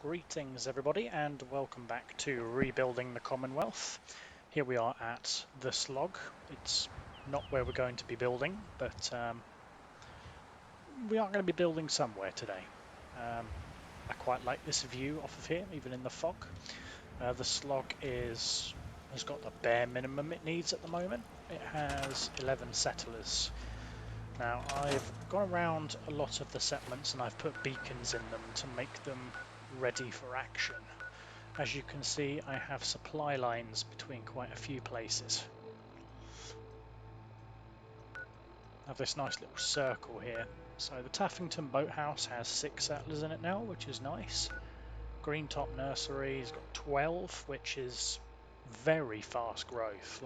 Greetings everybody and welcome back to Rebuilding the Commonwealth. Here we are at the slog. It's not where we're going to be building, but we are going to be building somewhere today. I quite like this view off of here, even in the fog. The slog has got the bare minimum it needs at the moment. It has 11 settlers. Now I've gone around a lot of the settlements and I've put beacons in them to make them ready for action. As you can see, I have supply lines between quite a few places. I have this nice little circle here. So the Taffington Boathouse has 6 settlers in it now, which is nice. Greentop Nursery's got 12, which is very fast growth.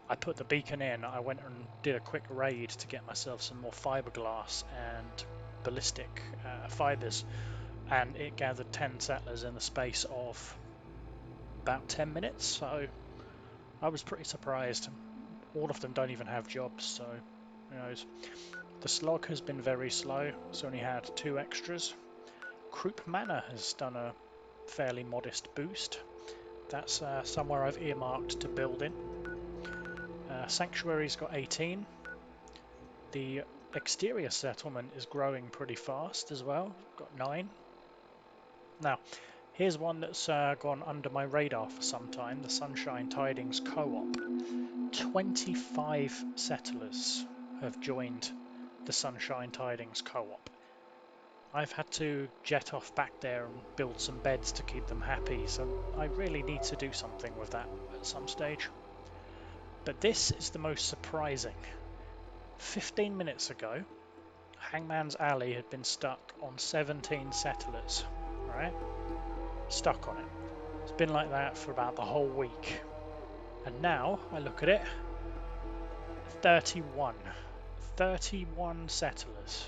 I put the beacon in, I went and did a quick raid to get myself some more fiberglass and ballistic fibers, and it gathered 10 settlers in the space of about 10 minutes, so I was pretty surprised. All of them don't even have jobs, so who knows. The slog has been very slow, it's only had 2 extras. Croup Manor has done a fairly modest boost. That's somewhere I've earmarked to build in. Sanctuary's got 18. The exterior settlement is growing pretty fast as well, got 9. Now, here's one that's gone under my radar for some time, the Sunshine Tidings Co-op. 25 settlers have joined the Sunshine Tidings Co-op. I've had to jet off back there and build some beds to keep them happy, so I really need to do something with that at some stage. But this is the most surprising. 15 minutes ago, Hangman's Alley had been stuck on 17 settlers, right? Stuck on it. It's been like that for about the whole week. And now I look at it, 31. 31 settlers.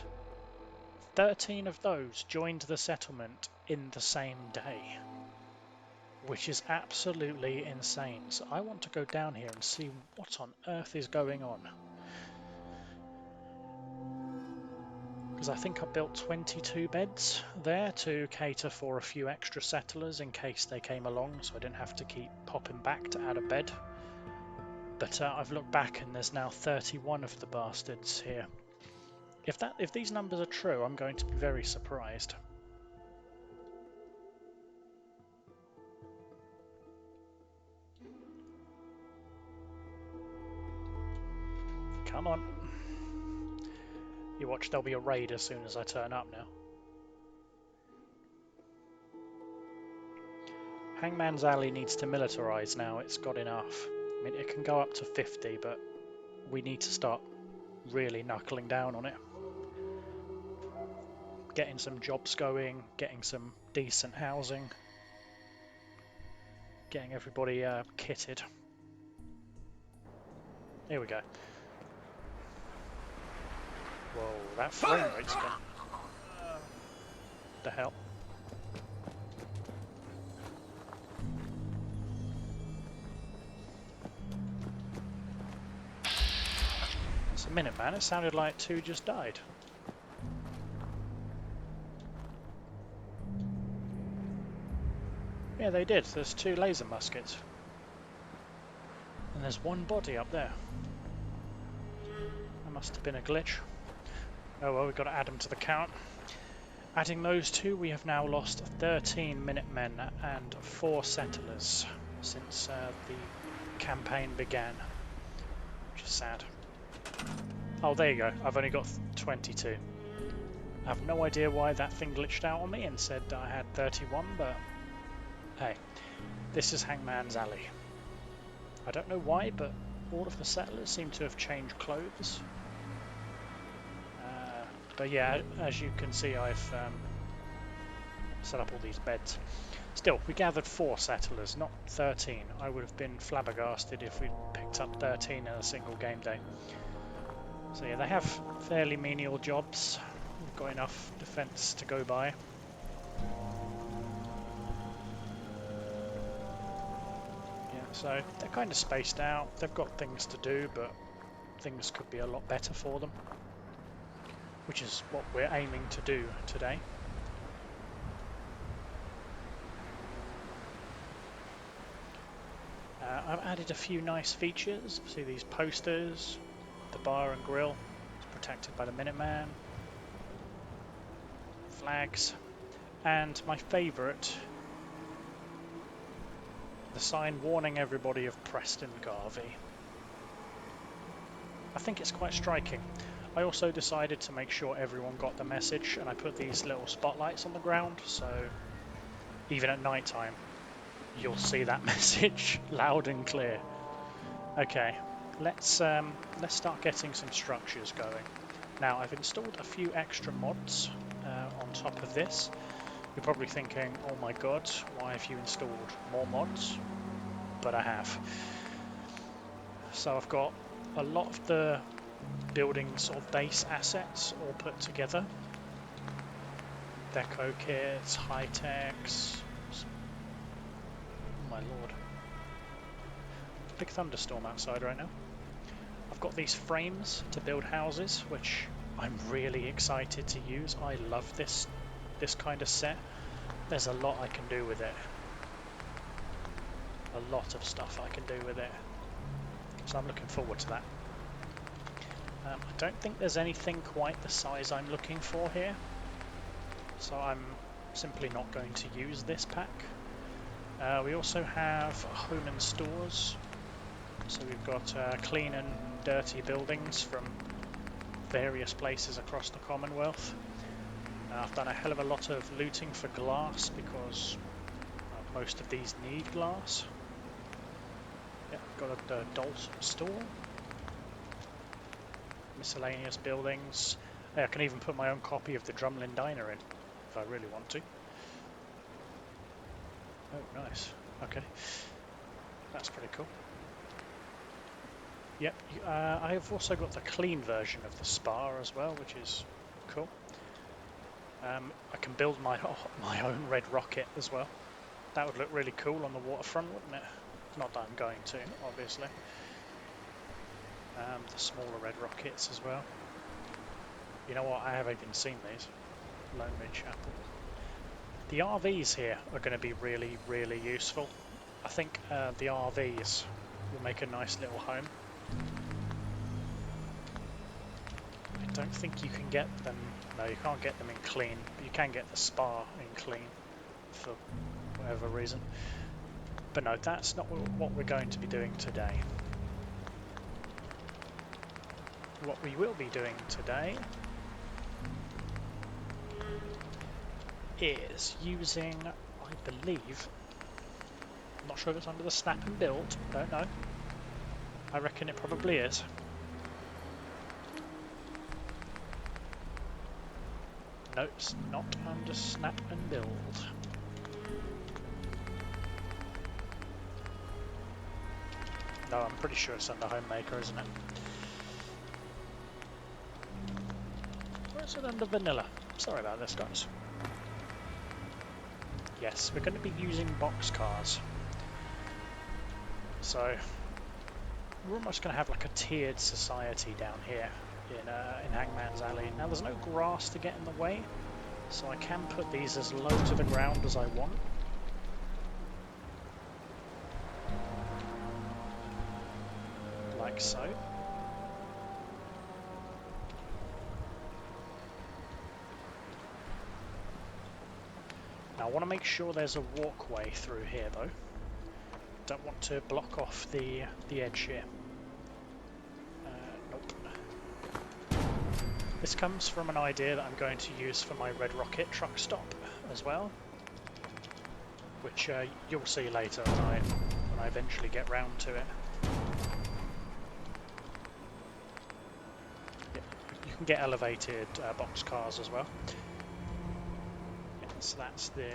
13 of those joined the settlement in the same day, which is absolutely insane. So I want to go down here and see what on earth is going on. Because I think I built 22 beds there to cater for a few extra settlers in case they came along, so I didn't have to keep popping back to add a bed. But I've looked back and there's now 31 of the bastards here. If these numbers are true, I'm going to be very surprised. Come on. You watch, there'll be a raid as soon as I turn up now. Hangman's Alley needs to militarise now, it's got enough. I mean, it can go up to 50, but we need to start really knuckling down on it. Getting some jobs going, getting some decent housing, getting everybody kitted. Here we go. Whoa, that frame rate's gone. The hell? It's a Minuteman, it sounded like 2 just died. Yeah, they did. There's 2 laser muskets. And there's 1 body up there. That must have been a glitch. Oh well, we've got to add them to the count. Adding those 2, we have now lost 13 Minutemen and 4 settlers since the campaign began, which is sad. Oh, there you go. I've only got 22. I have no idea why that thing glitched out on me and said I had 31, but hey, this is Hangman's Alley. I don't know why, but all of the settlers seem to have changed clothes. But yeah, as you can see, I've set up all these beds. Still, we gathered 4 settlers, not 13. I would have been flabbergasted if we'd picked up 13 in a single game day. So yeah, they have fairly menial jobs. We've got enough defence to go by. Yeah, so they're kind of spaced out. They've got things to do, but things could be a lot better for them, which is what we're aiming to do today. I've added a few nice features. See these posters, the bar and grill, it's protected by the Minutemen, flags, and my favourite, the sign warning everybody of Preston Garvey. I think it's quite striking. I also decided to make sure everyone got the message, and I put these little spotlights on the ground, so even at night time you'll see that message loud and clear. Okay, let's start getting some structures going. Now I've installed a few extra mods on top of this. You're probably thinking, oh my god, why have you installed more mods? But I have. So I've got a lot of the building sort of base assets all put together. Deco kits, high-techs. Oh my lord. Big thunderstorm outside right now. I've got these frames to build houses, which I'm really excited to use. I love this kind of set. There's a lot I can do with it. A lot of stuff I can do with it. So I'm looking forward to that. I don't think there's anything quite the size I'm looking for here, so I'm simply not going to use this pack. We also have home and stores, so we've got clean and dirty buildings from various places across the Commonwealth. I've done a hell of a lot of looting for glass because most of these need glass. Yep, got a Dalton store. Miscellaneous buildings. I can even put my own copy of the Drumlin Diner in if I really want to. Oh, nice. Okay, that's pretty cool. Yep, I've also got the clean version of the spa as well, which is cool. I can build my own red rocket as well. That would look really cool on the waterfront, wouldn't it? Not that I'm going to, obviously. The smaller red rockets as well. You know what, I haven't even seen these. Lone Ridge Apple. The RVs here are going to be really, really useful. I think the RVs will make a nice little home. I don't think you can get them, no you can't get them in clean, but you can get the spa in clean for whatever reason. But no, that's not what we're going to be doing today. What we will be doing today is using, I believe, I'm not sure if it's under the snap and build, don't know. I reckon it probably is. No, it's not under snap and build. No, I'm pretty sure it's under Homemaker, isn't it? Or is it under Vanilla? Sorry about this, guys. Yes, we're going to be using boxcars. So, we're almost going to have like a tiered society down here in Hangman's Alley. Now, there's no grass to get in the way, so I can put these as low to the ground as I want. Like so. Now I want to make sure there's a walkway through here though. Don't want to block off the edge here. Nope. This comes from an idea that I'm going to use for my Red Rocket truck stop as well, which you'll see later when I eventually get round to it. You can get elevated boxcars as well. So that's the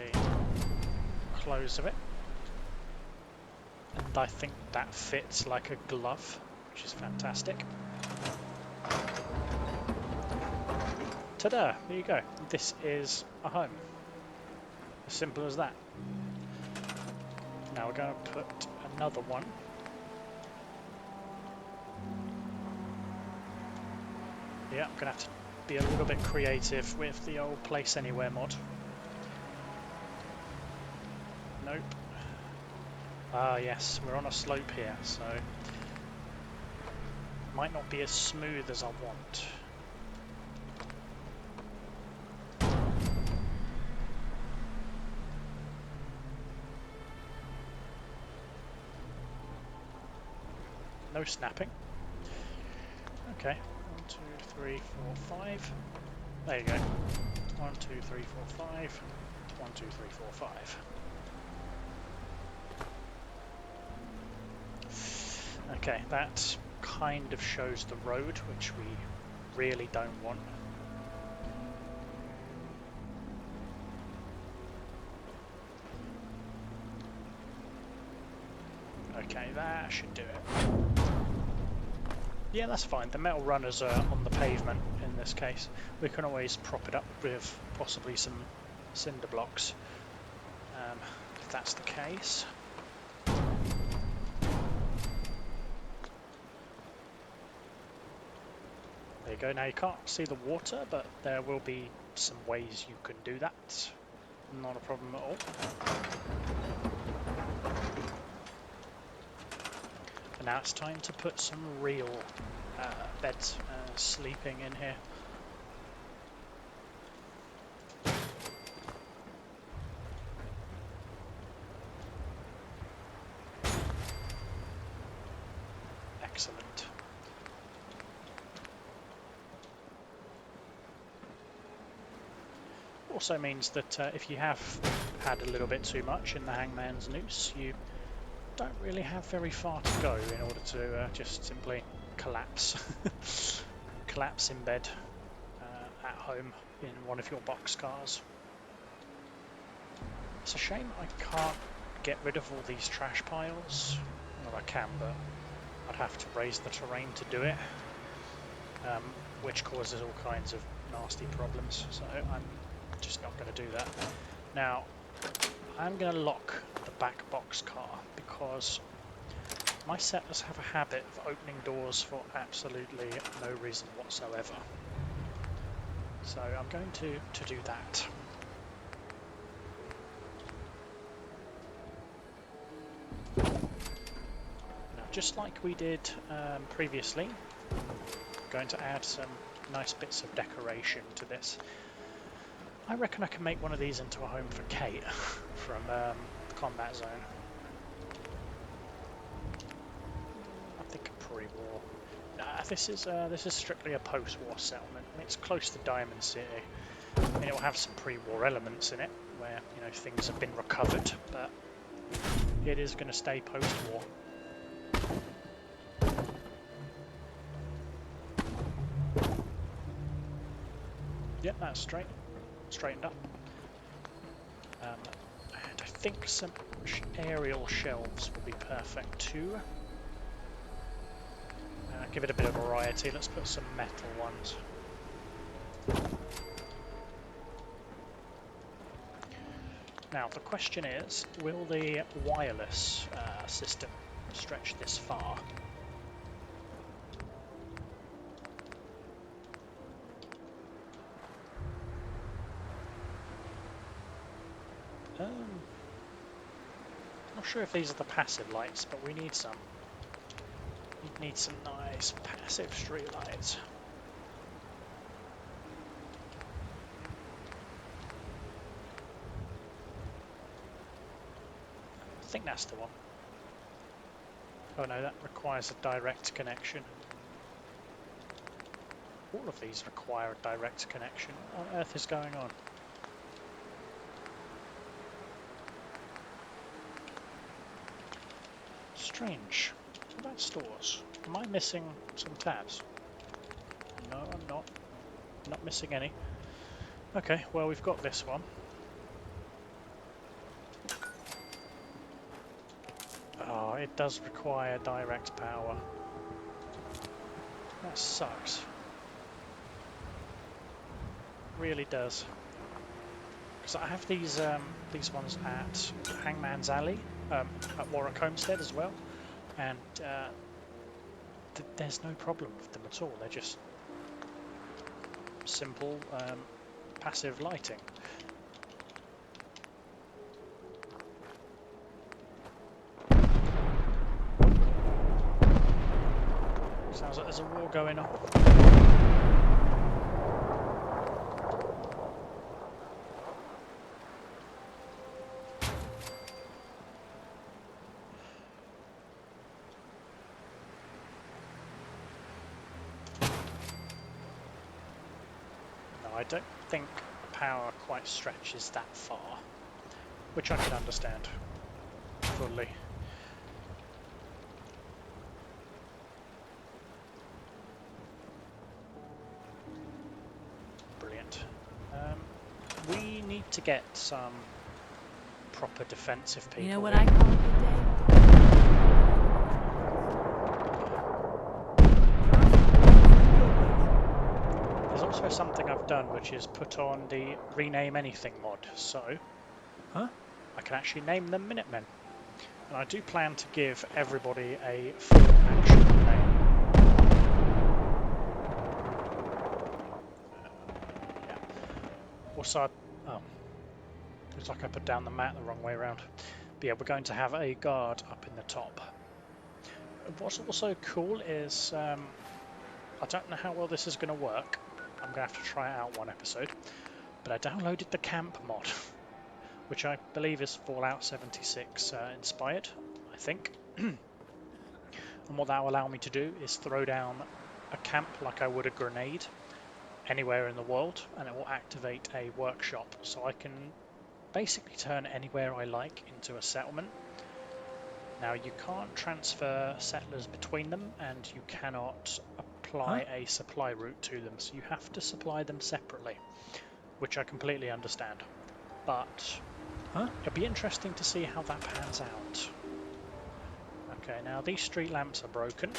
close of it, and I think that fits like a glove, which is fantastic. Ta-da! There you go. This is a home. As simple as that. Now we're going to put another one. Yeah, I'm going to have to be a little bit creative with the old Place Anywhere mod. Nope. Ah yes, we're on a slope here, so might not be as smooth as I want. No snapping. Okay, 1, 2, 3, 4, 5. There you go. 1, 2, 3, 4, 5. 1, 2, 3, 4, 5. Okay, that kind of shows the road, which we really don't want. Okay, that should do it. Yeah, that's fine. The metal runners are on the pavement in this case. We can always prop it up with possibly some cinder blocks, if that's the case. There you go. Now you can't see the water, but there will be some ways you can do that. Not a problem at all. And now it's time to put some real beds sleeping in here. Excellent. Also means that if you have had a little bit too much in the Hangman's noose, you don't really have very far to go in order to just simply collapse. Collapse in bed at home in one of your boxcars. It's a shame I can't get rid of all these trash piles. Well, I can, but I'd have to raise the terrain to do it, which causes all kinds of nasty problems, so I'm just not going to do that. Now, I'm going to lock the back boxcar because my settlers have a habit of opening doors for absolutely no reason whatsoever. So I'm going to do that. Now, just like we did previously, I'm going to add some nice bits of decoration to this. I reckon I can make one of these into a home for Kate from the combat zone. I think a pre-war. Nah, this is strictly a post-war settlement. It's close to Diamond City. I mean, it will have some pre-war elements in it, where things have been recovered, but it is going to stay post-war. Yep, that's straightened up. And I think some aerial shelves will be perfect too. Give it a bit of variety. Let's put some metal ones. Now the question is, will the wireless system stretch this far? Not sure if these are the passive lights, but we need some. We need some nice passive street lights. I think that's the one. Oh no, that requires a direct connection. All of these require a direct connection. What on earth is going on? Strange. What about stores? Am I missing some tabs? No, I'm not. I'm not missing any. Okay, well we've got this one. Oh, it does require direct power. That sucks. Really does. Because I have these ones at Hangman's Alley, at Warwick Homestead as well, and there's no problem with them at all. They're just simple passive lighting. like there's a war going on. No, I don't think the power quite stretches that far, which I can understand fully. Brilliant. We need to get some proper defensive people. You know what I call a good day? There's also something I've done, which is put on the rename anything mod, so I can actually name them Minutemen. And I do plan to give everybody a full actual name. Yeah. Also, oh, looks like I put down the mat the wrong way around. But yeah, we're going to have a guard up in the top. What's also cool is, I don't know how well this is going to work. I'm going to have to try it out one episode. But I downloaded the camp mod, which I believe is Fallout 76 inspired, I think. And what that will allow me to do is throw down a camp like I would a grenade anywhere in the world, and it will activate a workshop, so I can basically turn anywhere I like into a settlement. Now, you can't transfer settlers between them, and you cannot apply a supply route to them, so you have to supply them separately, which I completely understand. But it'll be interesting to see how that pans out. Okay, now these street lamps are broken,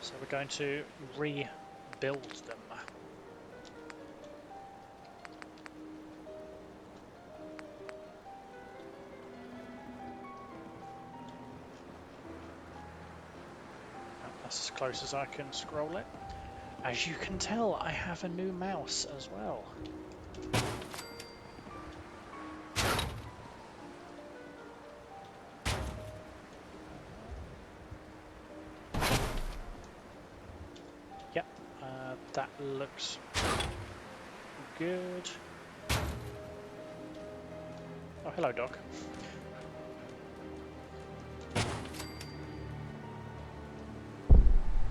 so we're going to rebuild them. That's as close as I can scroll it. As you can tell, I have a new mouse as well. Yep, that looks good. Oh, hello, dog.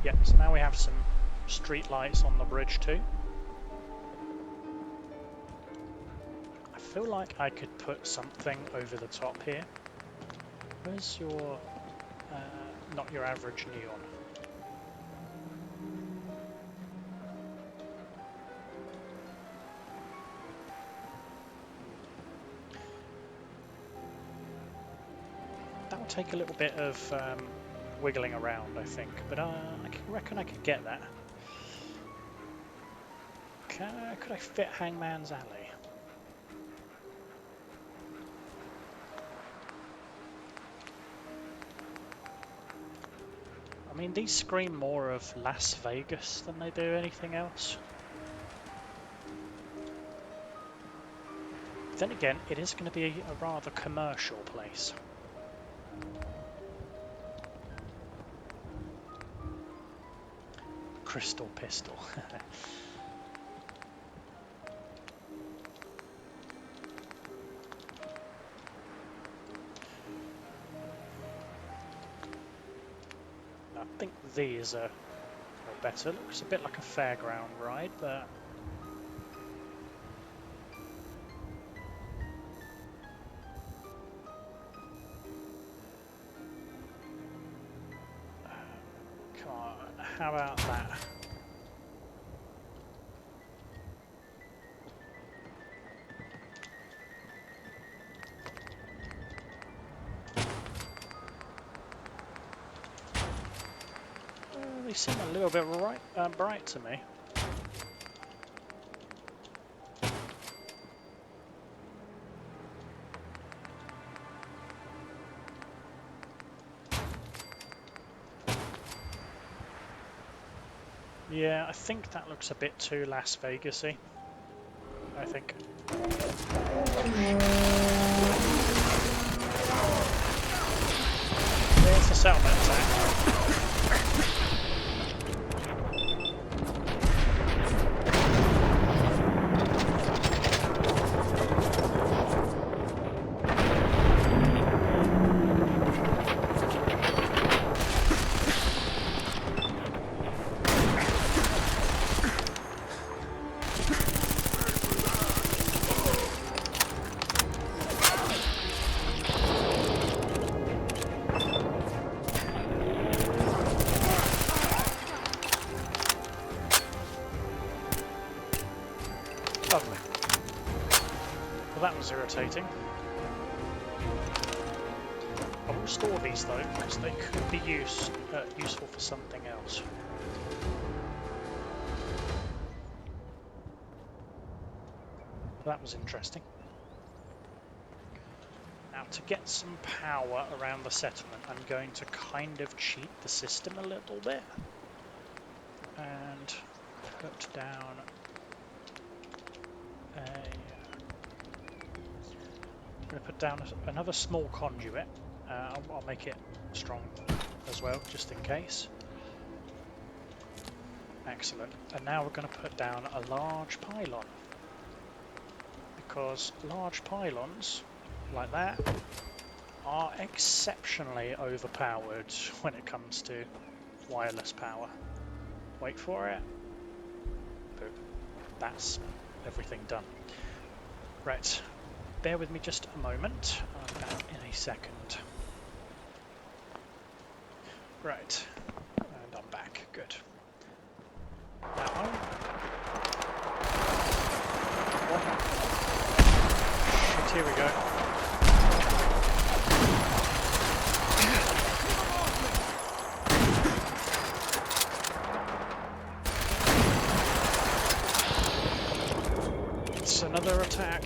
Yep, so now we have some street lights on the bridge too. I feel like I could put something over the top here. Where's your, not your average neon? That will take a little bit of wiggling around, I think, but I reckon I could get that. Could I fit Hangman's Alley? I mean, these scream more of Las Vegas than they do anything else. Then again, it is going to be a rather commercial place. Crystal pistol. I think these are better. Looks a bit like a fairground ride, but come on, how about that? They seem a little bit bright to me. Yeah, I think that looks a bit too Las Vegas-y. I think. There's the settlement attack. Lovely. Well, that was irritating. I will store these though, because they could be useful for something else. That was interesting. Now, to get some power around the settlement, I'm going to kind of cheat the system a little bit and put down I'm going to put down another small conduit. I'll make it strong as well, just in case. Excellent. And now we're going to put down a large pylon, because large pylons like that are exceptionally overpowered when it comes to wireless power. Wait for it. Boom. That's everything done. Right. Bear with me just a moment. I'm back in a second. Right. And I'm back. Good. Now, shit, here we go. It's another attack.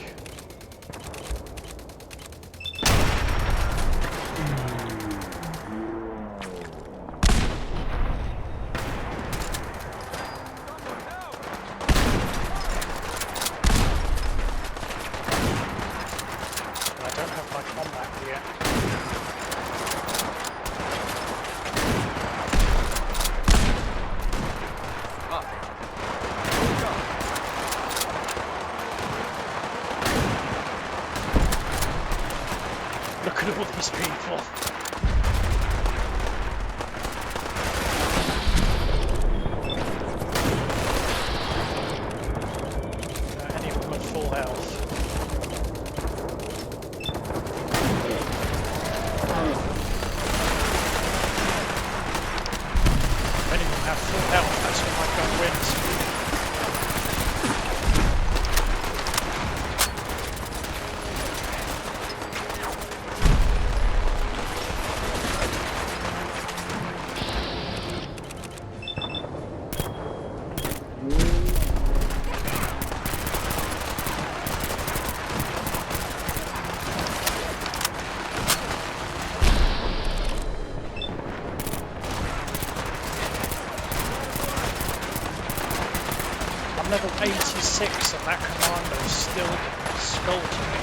Look at all these people. Any of them at full health. If any of them have full health, that's when my gun wins. Level 86 and that commando is still skulking me.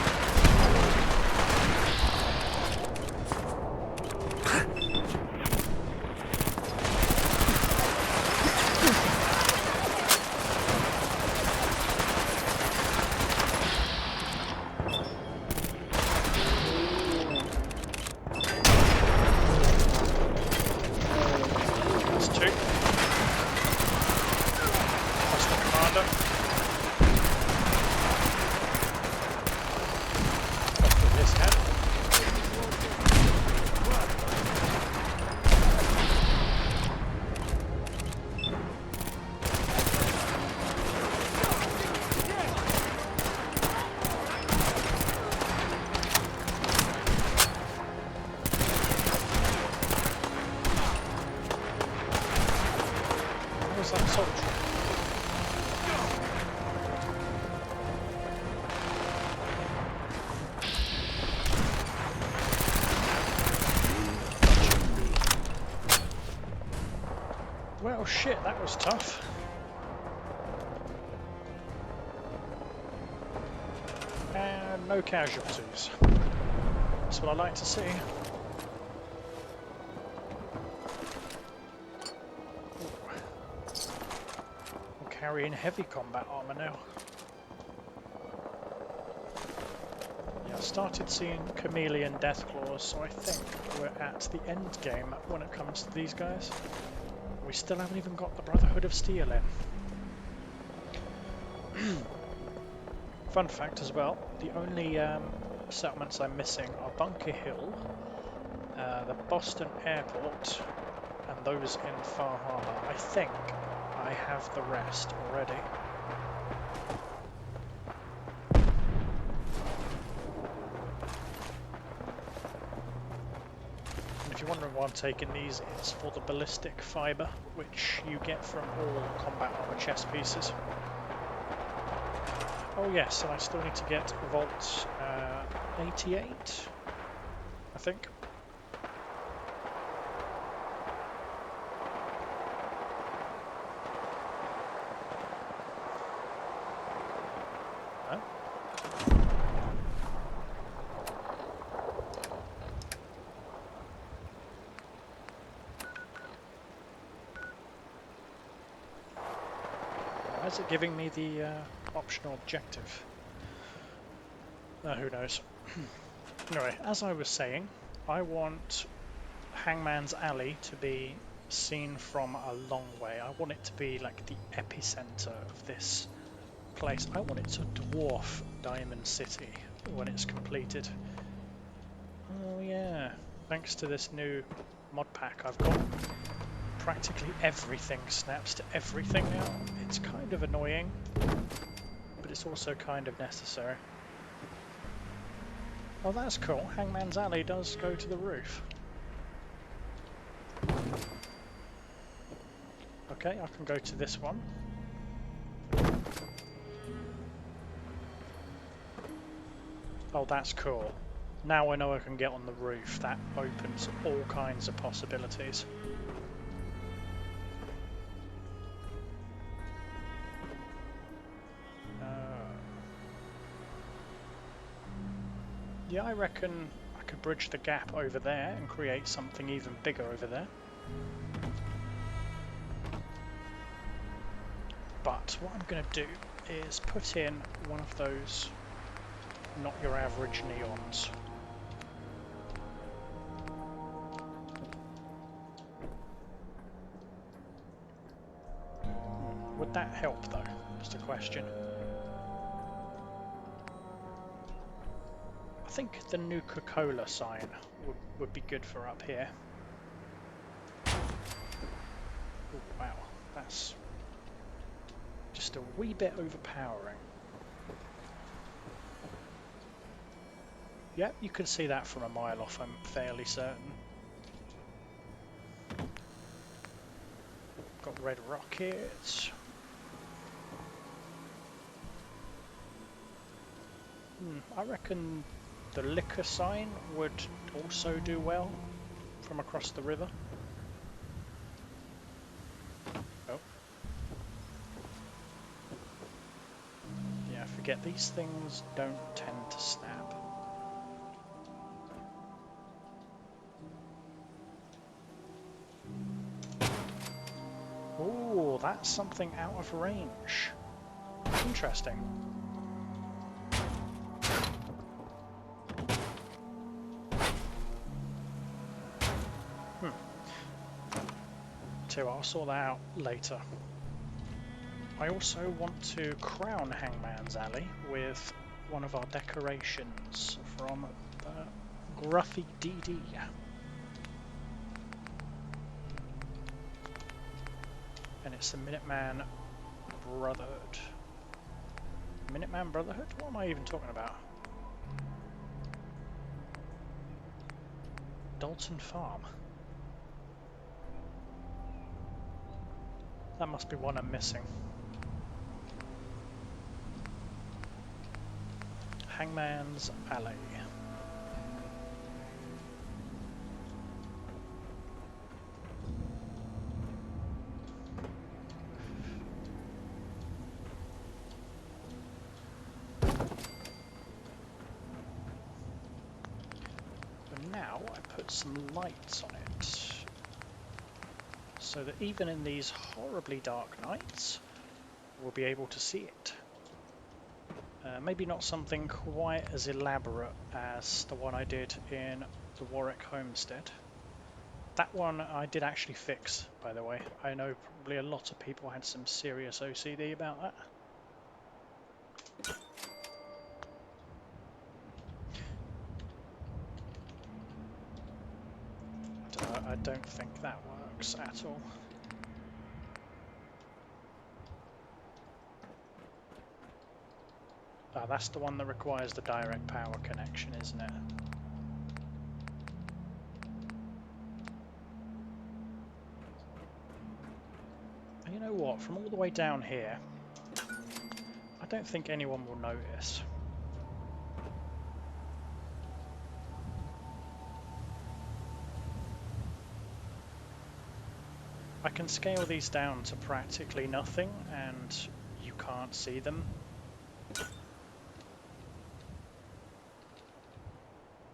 That's two. That's the commander. After this head. Where's that soldier? Well, shit, that was tough. And no casualties. That's what I like to see. carrying heavy combat armor now. Yeah, I started seeing chameleon deathclaws, so I think we're at the end game when it comes to these guys. We still haven't even got the Brotherhood of Steel in. Fun fact as well, the only settlements I'm missing are Bunker Hill, the Boston Airport, and those in Far Harbor. I think I have the rest already. And if you're wondering why I'm taking these, it's for the ballistic fibre, which you get from all combat armor chest pieces. Oh yes, and I still need to get Vault 88, I think. Huh? Why is it giving me the optional objective? Who knows. Anyway, as I was saying, I want Hangman's Alley to be seen from a long way. I want it to be like the epicenter of this place. I want it to dwarf Diamond City when it's completed. Oh yeah, thanks to this new mod pack I've got, practically everything snaps to everything now. It's kind of annoying, but it's also kind of necessary. Oh, that's cool. Hangman's Alley does go to the roof. Okay, I can go to this one. Oh, that's cool. Now I know I can get on the roof. That opens all kinds of possibilities. Yeah, I reckon I could bridge the gap over there and create something even bigger over there. But what I'm going to do is put in one of those not your average neons. Would that help though? Just a question. I think the Nuka Cola sign would be good for up here. Oh wow, that's just a wee bit overpowering. Yep, you can see that from a mile off, I'm fairly certain. Got red rockets. I reckon the liquor sign would also do well from across the river. Oh. Yeah, forget these things don't tend to snap. Oh, that's something out of range. Interesting. I'll sort that out later. I also want to crown Hangman's Alley with one of our decorations from the Gruffy DD. And it's the Minuteman Brotherhood. Minuteman Brotherhood? What am I even talking about? Dalton Farm. That must be one I'm missing. Hangman's Alley. And now I put some lights on it, so that even in these horribly dark nights, we'll be able to see it. Maybe not something quite as elaborate as the one I did in the Warwick homestead. That one I did actually fix, by the way. I know probably a lot of people had some serious OCD about that. I don't think that works at all. Ah, that's the one that requires the direct power connection, isn't it? And you know what? From all the way down here, I don't think anyone will notice. I can scale these down to practically nothing and you can't see them.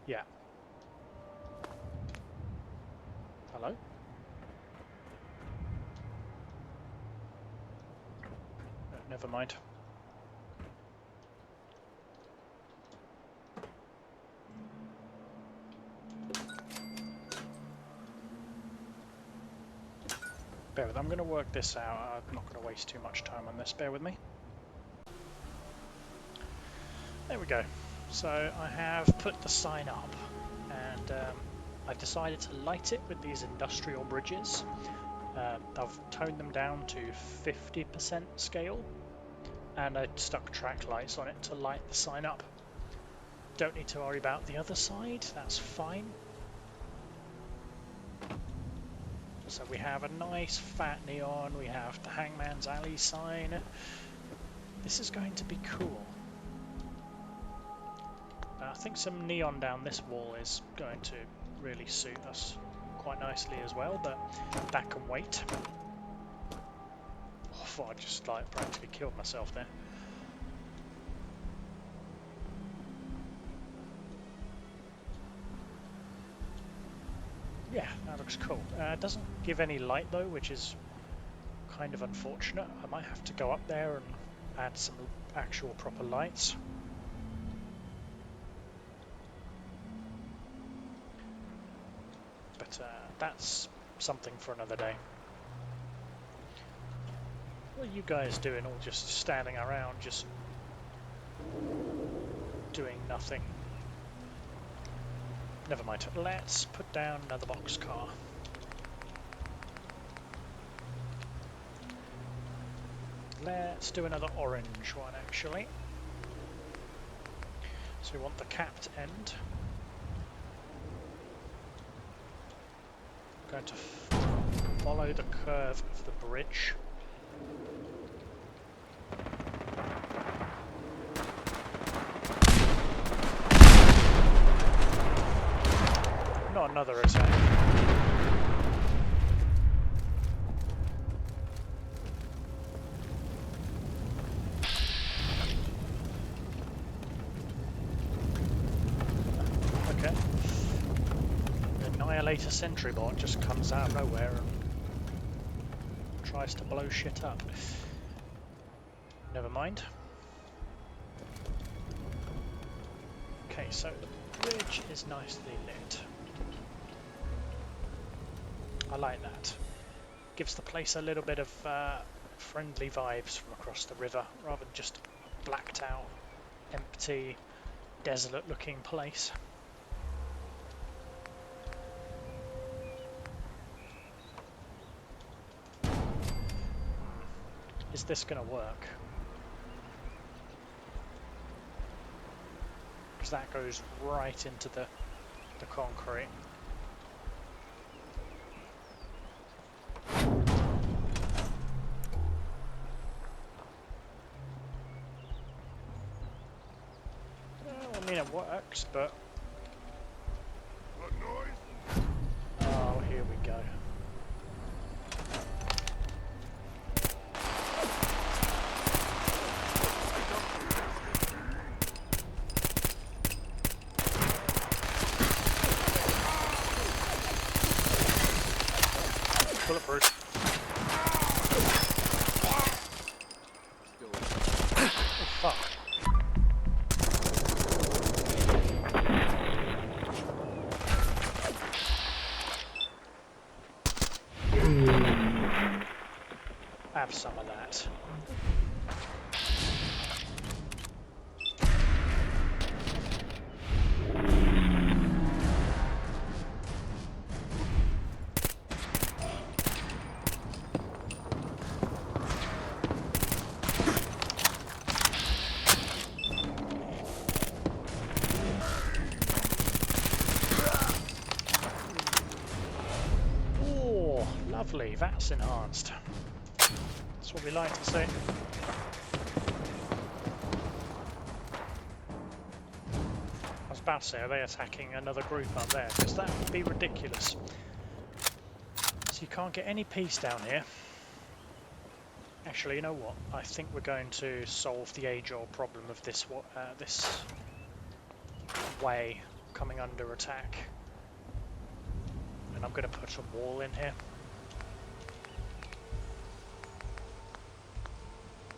Yeah. Hello? Never mind. Bear with me. I'm going to work this out. I'm not going to waste too much time on this. Bear with me. There we go. So I have put the sign up and I've decided to light it with these industrial bridges. I've toned them down to 50% scale and I stuck track lights on it to light the sign up. Don't need to worry about the other side, that's fine. So we have a nice fat neon, we have the Hangman's Alley sign. This is going to be cool. I think some neon down this wall is going to really suit us quite nicely as well, but that can wait. Oh, I thought I just like practically killed myself there. Yeah, that looks cool. It doesn't give any light though, which is kind of unfortunate. I might have to go up there and add some actual proper lights. But that's something for another day. What are you guys doing, all just standing around, just doing nothing? Never mind, let's put down another boxcar. Let's do another orange one actually. So we want the capped end. I'm going to follow the curve of the bridge. Not another attack. Okay. The Annihilator Sentry Bot just comes out of nowhere and tries to blow shit up. Never mind. Okay, so the bridge is nicely lit. I like that. Gives the place a little bit of friendly vibes from across the river, rather than just a blacked out, empty, desolate looking place. Is this going to work? Because that goes right into the concrete. I mean, it works, but... Oh, here we go. Bulletproof. have some of that. Lovely, that's enhanced. That's what we like to see. I was about to say, are they attacking another group up there? Because that would be ridiculous. So you can't get any peace down here. Actually, you know what? I think we're going to solve the age-old problem of this way coming under attack. And I'm going to put a wall in here.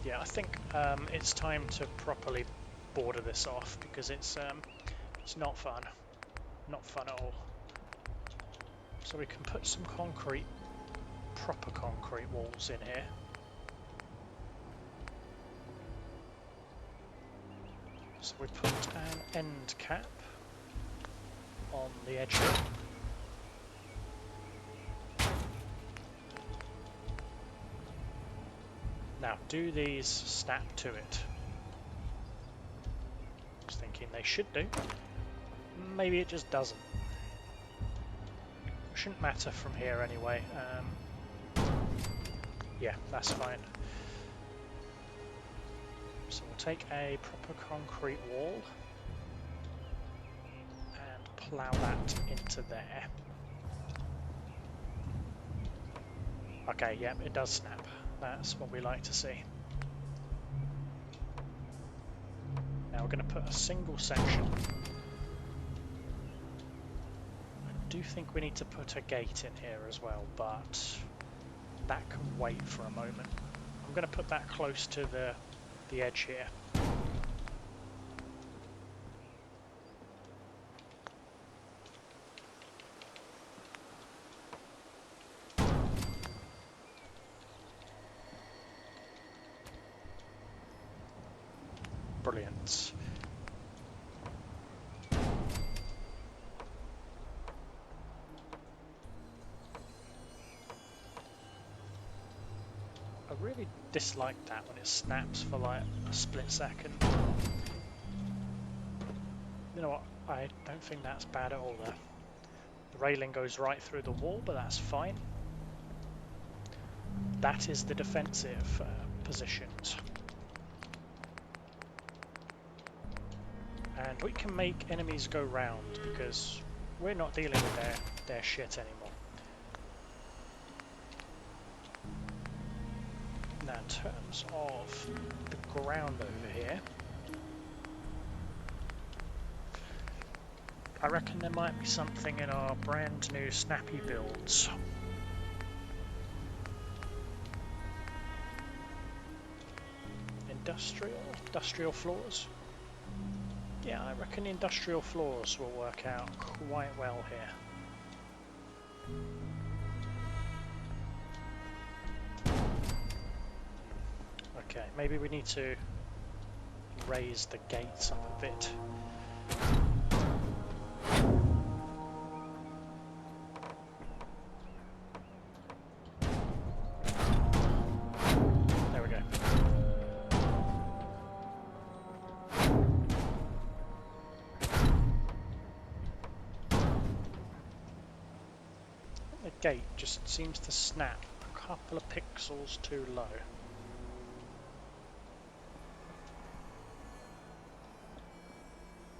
Yeah, I think it's time to properly border this off because it's not fun. Not fun at all. So we can put some proper concrete walls in here. So we put an end cap on the edge here. Now, do these snap to it? I was thinking they should do. Maybe it just doesn't. Shouldn't matter from here anyway. Yeah, that's fine. So we'll take a proper concrete wall and plough that into there. Okay, yeah, it does snap. That's what we like to see. Now we're going to put a single section. I do think we need to put a gate in here as well, but that can wait for a moment. I'm going to put that close to the edge here. Brilliant. I really dislike that when it snaps for like a split second. You know what? I don't think that's bad at all there. The railing goes right through the wall, but that's fine. That is the defensive positions. And we can make enemies go round because we're not dealing with their shit anymore. Now in terms of the ground over here, I reckon there might be something in our brand new snappy builds. Industrial floors. Yeah, I reckon industrial floors will work out quite well here. Okay, maybe we need to raise the gates up a bit. There we go. The gate just seems to snap a couple of pixels too low.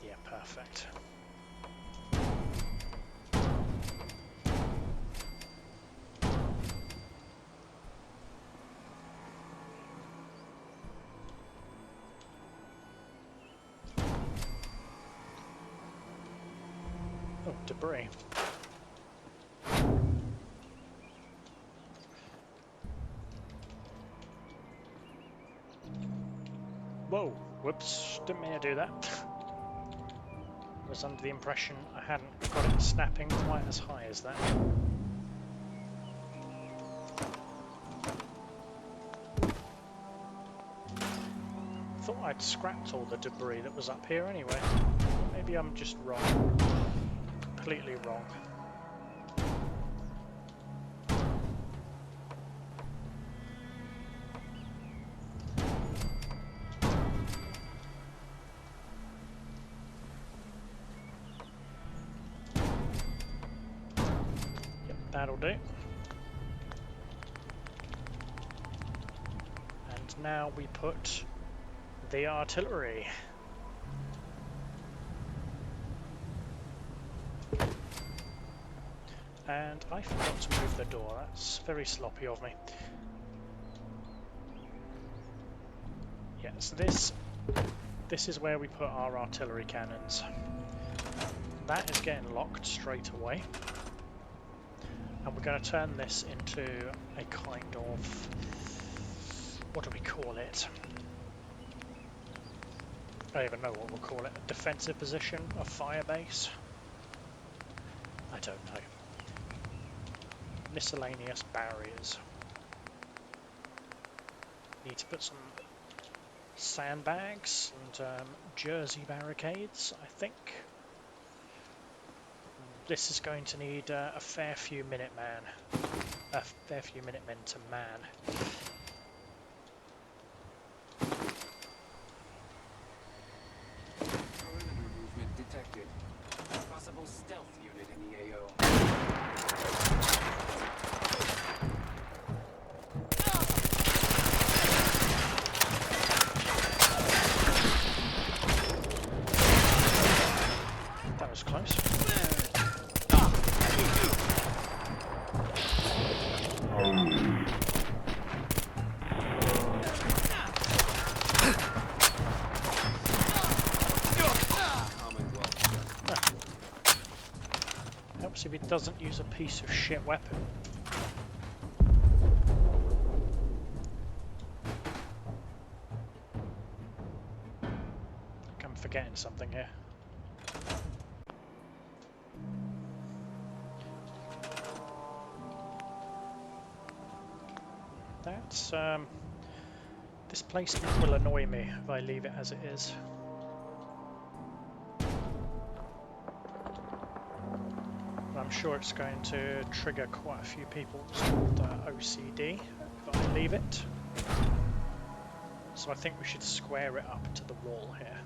Yeah, perfect. Oh, debris. Whoa, whoops, didn't mean to do that. I was under the impression I hadn't got it snapping quite as high as that. I'd scrapped all the debris that was up here anyway. Maybe I'm just wrong. Completely wrong. Yep, that'll do. And now we put the artillery. And I forgot to move the door. That's very sloppy of me. Yeah, so this is where we put our artillery cannons. That is getting locked straight away. And we're going to turn this into a kind of, what do we call it? I don't even know what we'll call it. A defensive position, a fire base. I don't know. Miscellaneous barriers. Need to put some sandbags and jersey barricades, I think. This is going to need a fair few Minutemen to man. Perimeter movement detected. Possible stealth unit in the AO. That was close. Helps if it doesn't use a piece of shit weapon. I think I'm forgetting something here. That's this placement will annoy me if I leave it as it is. I'm sure it's going to trigger quite a few people's OCD if I leave it. So I think we should square it up to the wall here.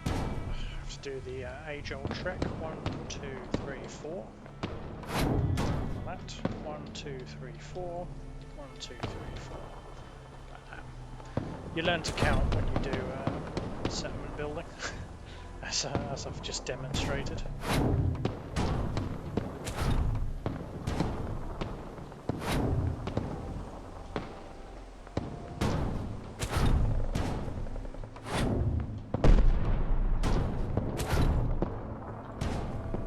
Have to do the age-old trick. 1, 2, 3, 4. Like that. 1, 2, 3, 4. 1, 2, 3, 4. Like that. You learn to count when you do settlement building, as I've just demonstrated.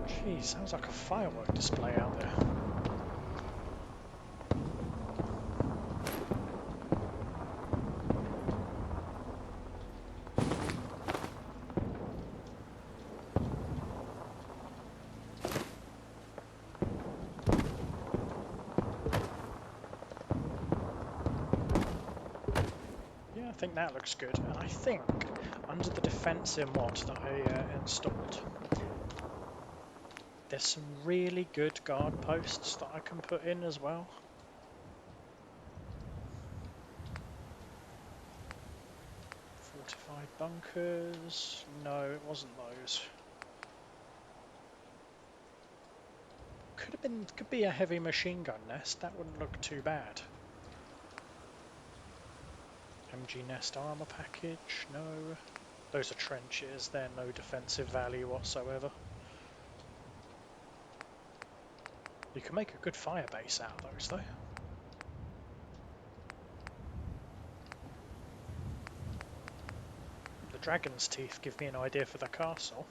Jeez, sounds like a firework display out there. I think that looks good, and I think under the defensive mod that I installed, there's some really good guard posts that I can put in as well. Fortified bunkers, no it wasn't those. Could be a heavy machine gun nest, that wouldn't look too bad. MG nest armor package, no. Those are trenches, they're no defensive value whatsoever. You can make a good fire base out of those though. The dragon's teeth give me an idea for the castle.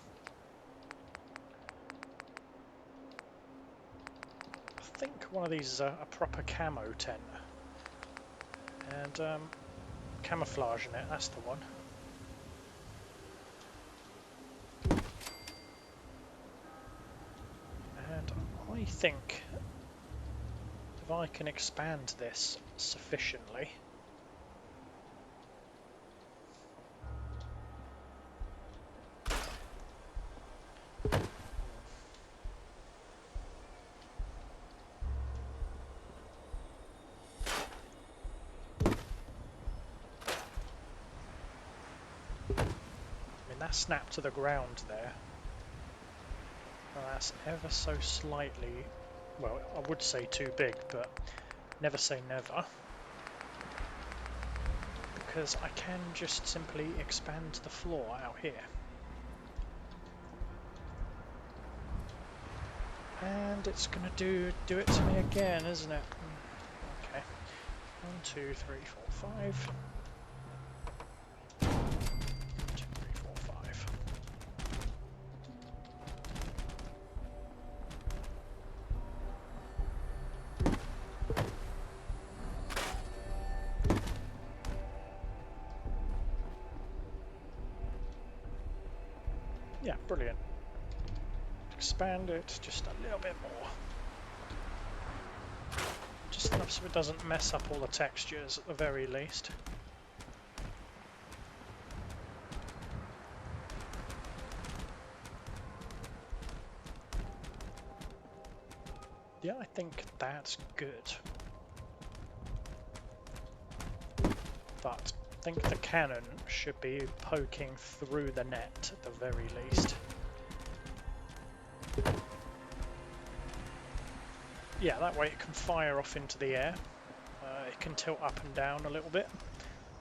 I think one of these is a proper camo tent. And camouflage in it, that's the one. And I think if I can expand this sufficiently. That snapped to the ground there. Well, that's ever so slightly, well, I would say too big, but never say never. Because I can just simply expand the floor out here. And it's gonna do it to me again, isn't it? Okay. 1, 2, 3, 4, 5. 1, 2, 3, 4, 5. Yeah, brilliant. Expand it just a little bit more. Just enough so it doesn't mess up all the textures at the very least. Yeah, I think that's good. But I think the cannon should be poking through the net at the very least. Yeah, that way it can fire off into the air. It can tilt up and down a little bit,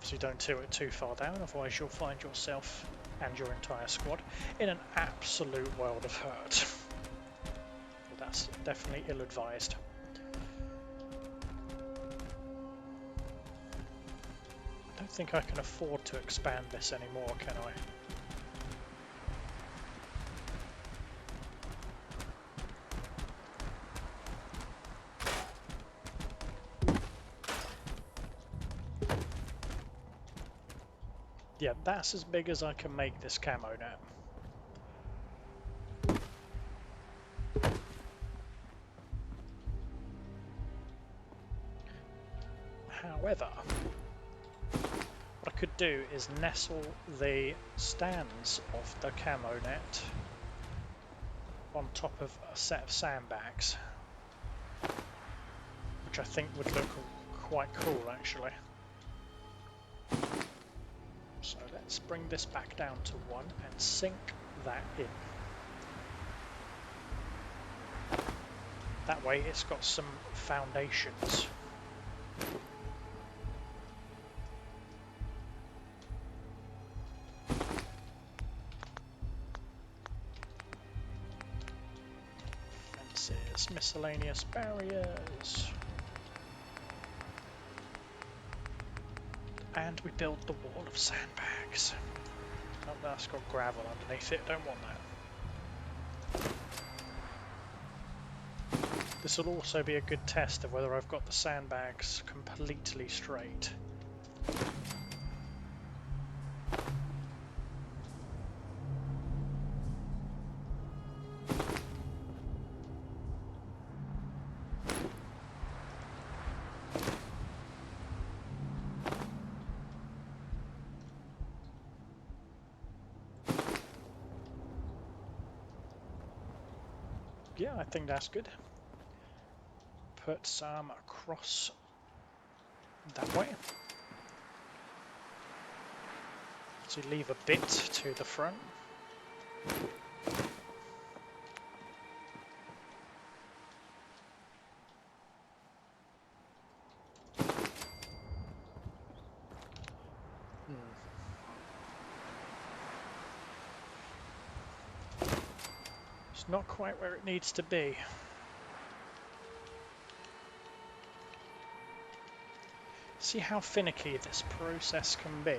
so you don't tilt it too far down, otherwise you'll find yourself and your entire squad in an absolute world of hurt. Well, that's definitely ill-advised. I don't think I can afford to expand this anymore, can I? Yeah, that's as big as I can make this camo net. However, what I could do is nestle the stands of the camo net on top of a set of sandbags, which I think would look quite cool actually. So let's bring this back down to 1 and sink that in. That way it's got some foundations. Fences, miscellaneous barriers. And we build the wall of sandbags. Oh, that's got gravel underneath it, don't want that. This will also be a good test of whether I've got the sandbags completely straight. Yeah, I think that's good. Put some across that way. So leave a bit to the front. It's not quite where it needs to be. See how finicky this process can be.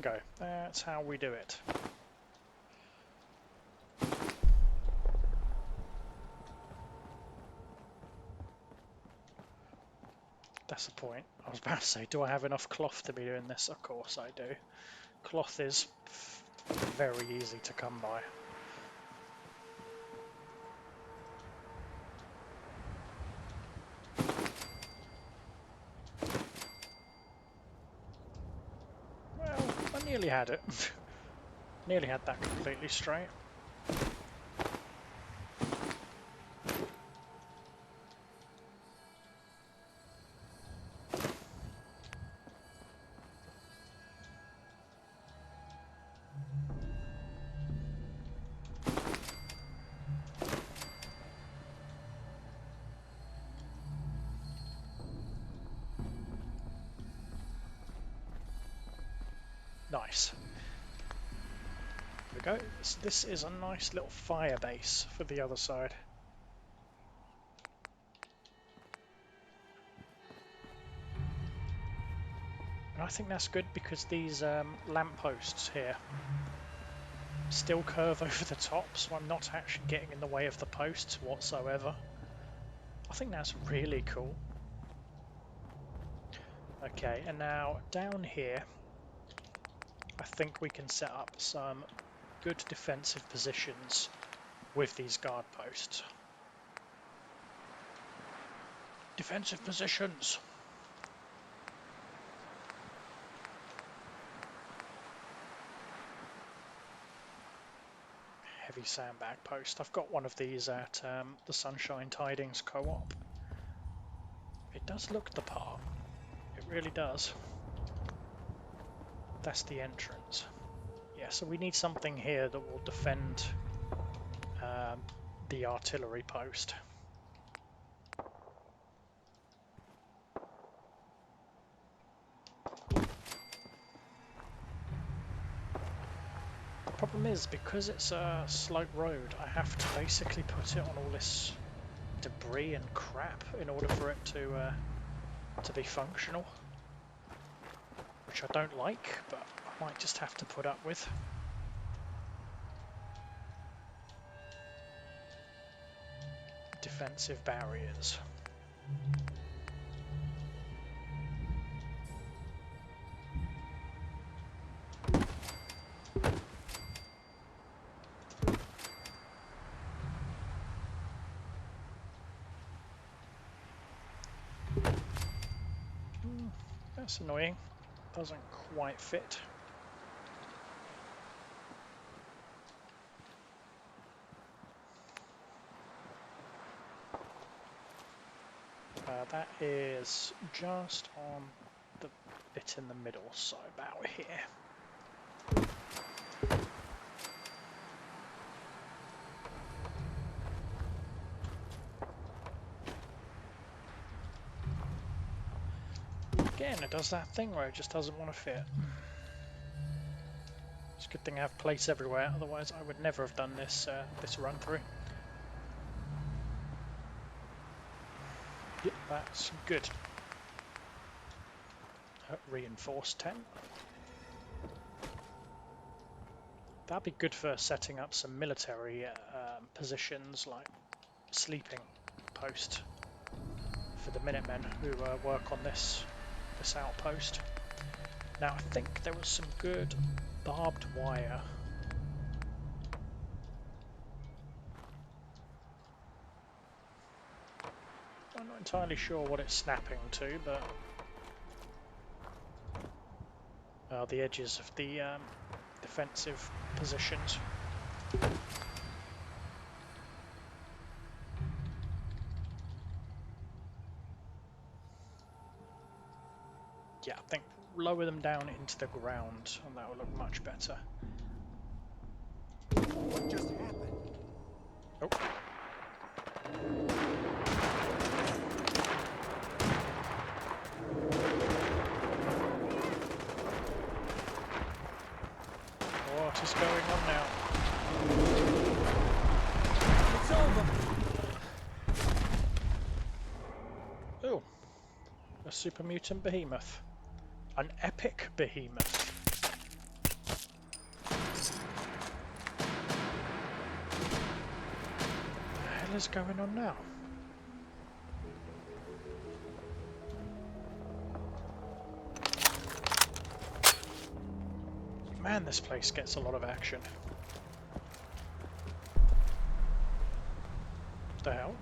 Bingo, that's how we do it. That's the point. I was about to say, do I have enough cloth to be doing this? Of course I do. Cloth is very easy to come by. Well, I nearly had it. Nearly had that completely straight. Nice. There we go. This is a nice little fire base for the other side. And I think that's good because these lampposts here still curve over the top, so I'm not actually getting in the way of the posts whatsoever. I think that's really cool. Okay, and now down here, I think we can set up some good defensive positions with these guard posts. Defensive positions! Heavy sandbag post. I've got one of these at the Sunshine Tidings co-op. It does look the part. It really does. That's the entrance. Yeah, so we need something here that will defend the artillery post. The problem is, because it's a slope road, I have to basically put it on all this debris and crap in order for it to be functional. Which I don't like, but I might just have to put up with. Defensive barriers. That's annoying. Doesn't quite fit. That is just on the bit in the middle, so about here. Again, it does that thing where it just doesn't want to fit. It's a good thing I have plates everywhere, otherwise I would never have done this run through. Yep, that's good. Reinforced tent. That'd be good for setting up some military positions, like sleeping post for the Minutemen who work on this outpost. Now I think there was some good barbed wire. I'm not entirely sure what it's snapping to, but the edges of the defensive positions. Yeah, I think lower them down into the ground and that will look much better. What just happened? Oh. What is going on now? It's over. Oh, a super mutant behemoth. An epic behemoth. hell is going on now? Man, this place gets a lot of action. What the hell?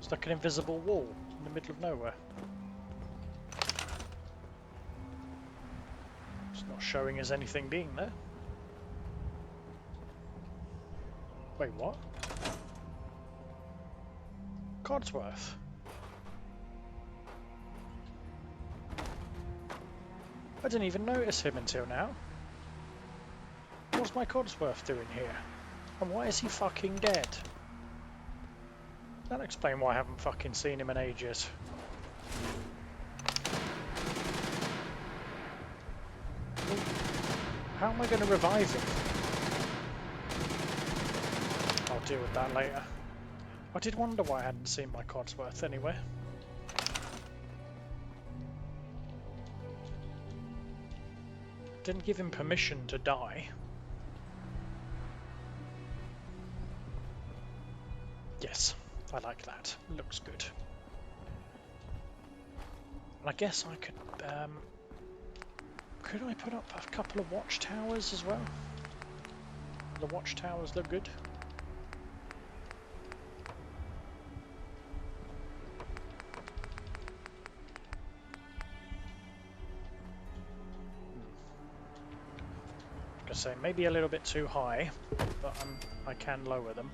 It's like an invisible wall in the middle of nowhere. It's not showing as anything being there. Wait, what? Codsworth. I didn't even notice him until now. What's my Codsworth doing here? And why is he fucking dead? That'll explain why I haven't fucking seen him in ages. How am I going to revive him? I'll deal with that later. I did wonder why I hadn't seen my Codsworth anywhere. Didn't give him permission to die. Yes, I like that. Looks good. And I guess I could I put up a couple of watchtowers as well? The watchtowers look good. Like I say, maybe a little bit too high, but I can lower them.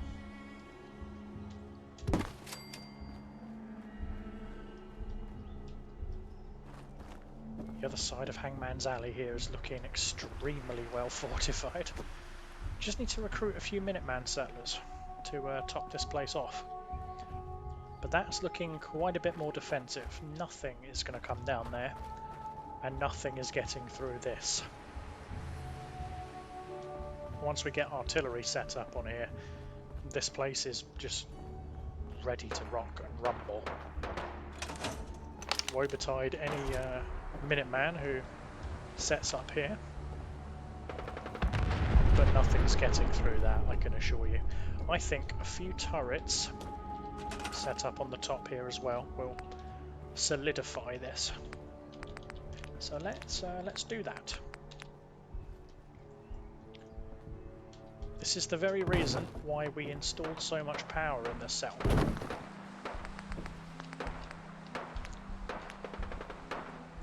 The other side of Hangman's Alley here is looking extremely well fortified. Just need to recruit a few Minuteman settlers to top this place off. But that's looking quite a bit more defensive. Nothing is going to come down there, and nothing is getting through this. Once we get artillery set up on here, this place is just ready to rock and rumble. Woe betide any Minuteman who sets up here, but nothing's getting through that, I can assure you. I think a few turrets set up on the top here as well will solidify this. So let's do that. This is the very reason why we installed so much power in the cell.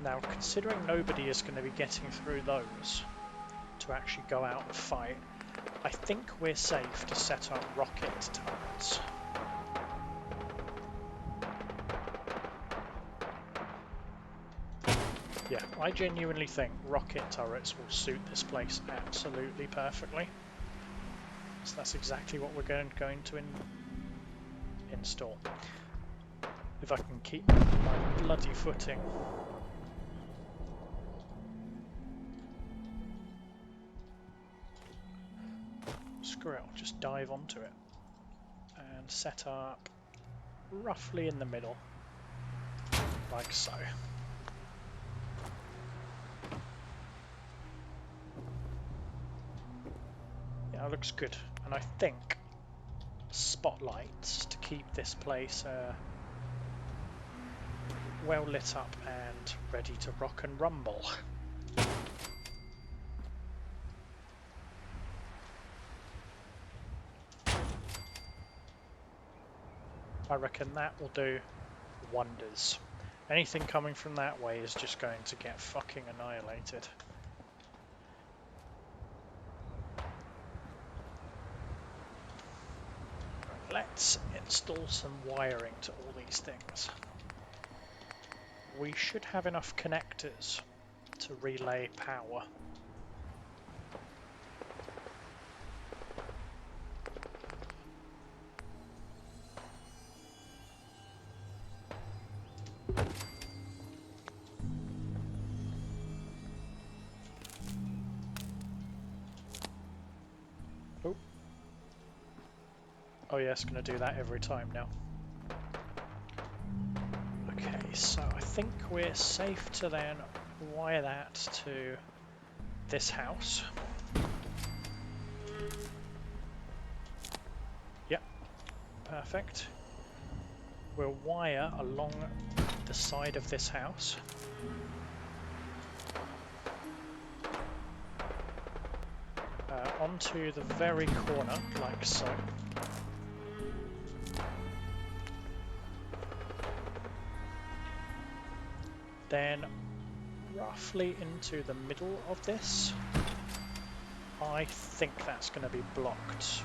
Now, considering nobody is going to be getting through those to actually go out and fight, I think we're safe to set up rocket turrets. Yeah, I genuinely think rocket turrets will suit this place absolutely perfectly. So that's exactly what we're going to install. If I can keep my bloody footing. Screw it, I'll just dive onto it and set up roughly in the middle, like so. Yeah, it looks good, and I think spotlights to keep this place well lit up and ready to rock and rumble. I reckon that will do wonders. Anything coming from that way is just going to get fucking annihilated. Let's install some wiring to all these things. We should have enough connectors to relay power. Oh yeah, it's going to do that every time now. Okay, so I think we're safe to then wire that to this house. perfect. We'll wire along the side of this house. Onto the very corner, like so. Then roughly into the middle of this. I think that's going to be blocked.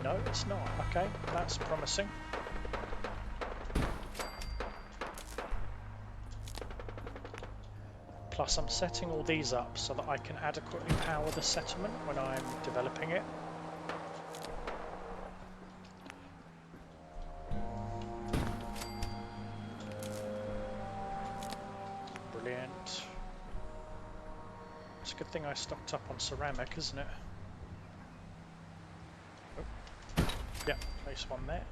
No, it's not. Okay, that's promising. Plus I'm setting all these up so that I can adequately power the settlement when I'm developing it. Brilliant. It's a good thing I stocked up on ceramic, isn't it? Oh. Yeah, place one there.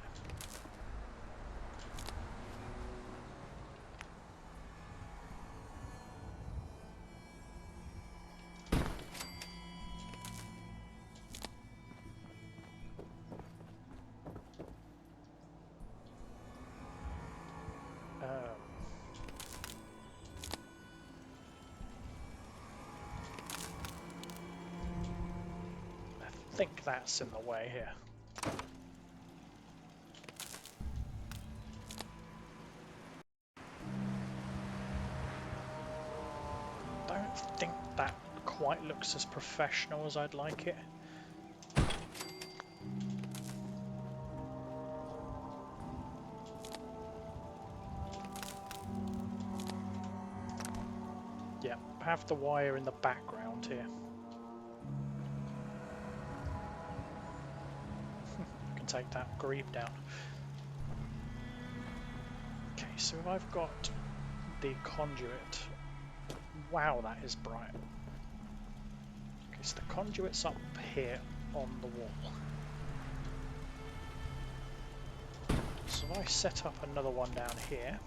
I think that's in the way here. Don't think that quite looks as professional as I'd like it. Yeah, have the wire in the background here. Take that greave down. Okay, so I've got the conduit. Wow, that is bright. Okay, so the conduit's up here on the wall. So if I set up another one down here,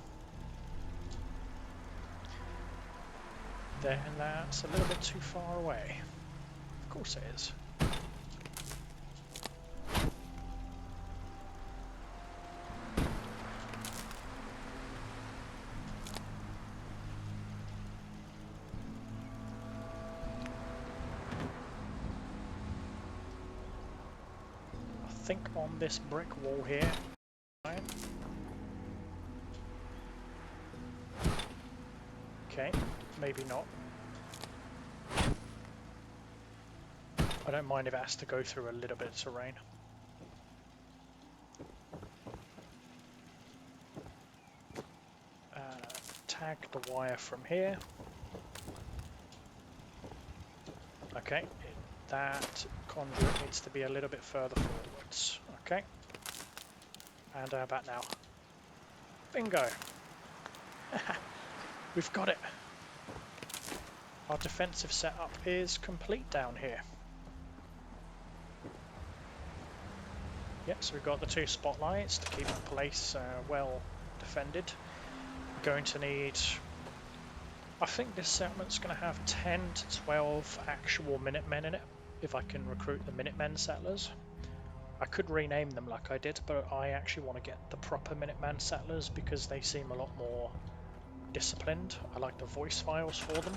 then that's a little bit too far away. Of course it is. I think on this brick wall here. Okay, maybe not. I don't mind if it has to go through a little bit of terrain. Tag the wire from here. Okay, that conduit needs to be a little bit further forwards. Okay, and how about now? Bingo! We've got it! Our defensive setup is complete down here. Yep, so we've got the two spotlights to keep the place well defended. We're going to need... I think this settlement's going to have 10 to 12 actual Minutemen in it, if I can recruit the Minutemen settlers. I could rename them like I did, but I actually want to get the proper Minuteman settlers because they seem a lot more disciplined. I like the voice files for them.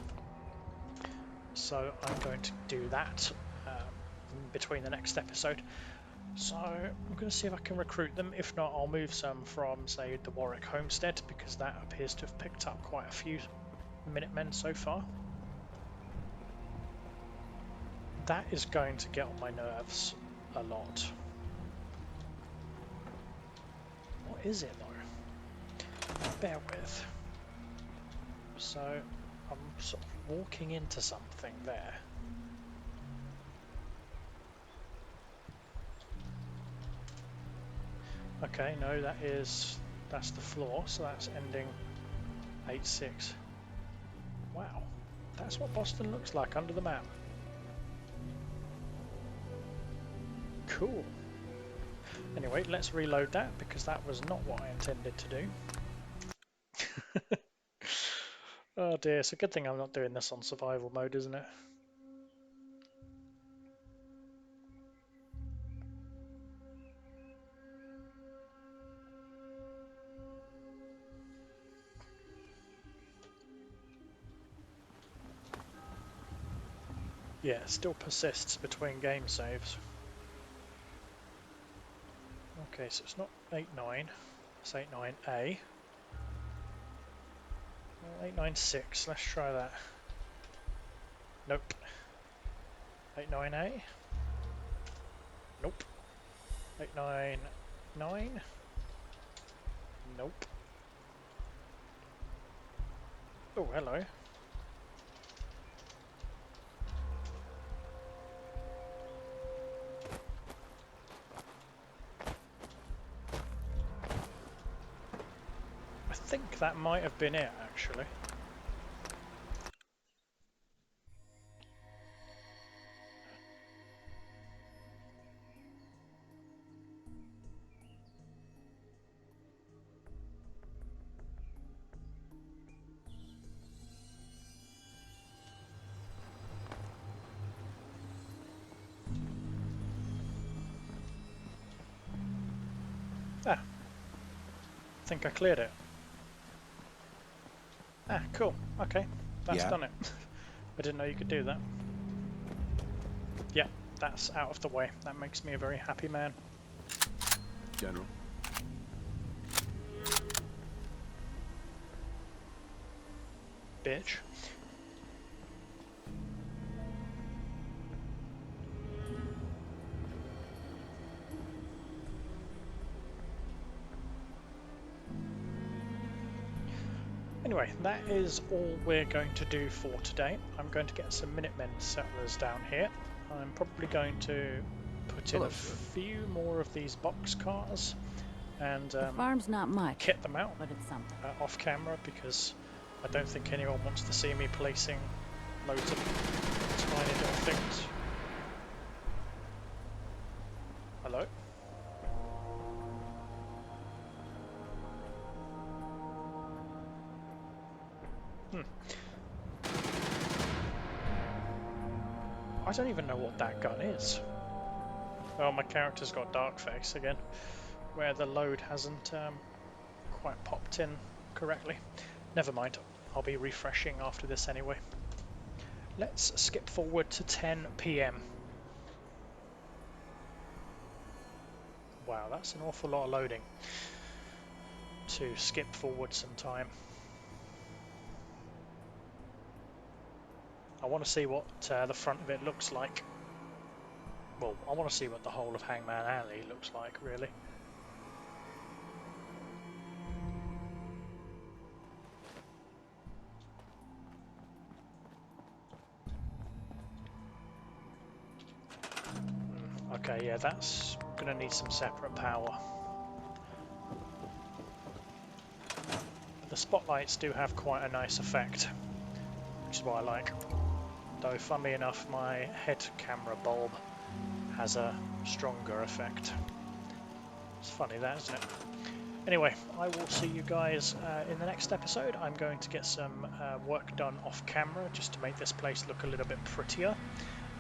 So I'm going to do that between the next episode. So I'm going to see if I can recruit them. If not, I'll move some from, say, the Warwick Homestead, because that appears to have picked up quite a few Minutemen so far. That is going to get on my nerves a lot. What is it though? Bear with. So I'm sort of walking into something there. Okay, no, that's the floor, so that's ending 8-6. Wow, that's what Boston looks like under the map. Cool. Anyway, let's reload that because that was not what I intended to do. Oh dear, it's a good thing I'm not doing this on survival mode, isn't it? Yeah, it still persists between game saves. Okay, so it's not 8-9, it's 8-9A. 8-9-6, let's try that. Nope. 8-9A. Nope. 8-9-9. Nope. Oh, hello. I think that might have been it, actually. Ah, I think I cleared it. Ah, cool. Okay, that's done it. I didn't know you could do that. Yeah, that's out of the way. That makes me a very happy man. General. Bitch. Anyway, that is all we're going to do for today. I'm going to get some Minutemen settlers down here. I'm probably going to put in a few more of these box cars and The farm's not much, kit them out but it's something. off camera, because I don't think anyone wants to see me placing loads of tiny little things. Hello? I don't even know what that gun is. Oh, my character's got dark face again, where the load hasn't quite popped in correctly. Never mind, I'll be refreshing after this anyway. Let's skip forward to 10 PM. Wow, that's an awful lot of loading to skip forward some time. I want to see what the front of it looks like. Well, I want to see what the whole of Hangman Alley looks like, really. Okay, yeah, that's going to need some separate power. The spotlights do have quite a nice effect, which is what I like. Though, funnily enough, my head camera bulb has a stronger effect. It's funny that, isn't it? Anyway, I will see you guys in the next episode. I'm going to get some work done off camera just to make this place look a little bit prettier.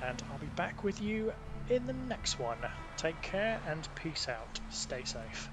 And I'll be back with you in the next one. Take care and peace out. Stay safe.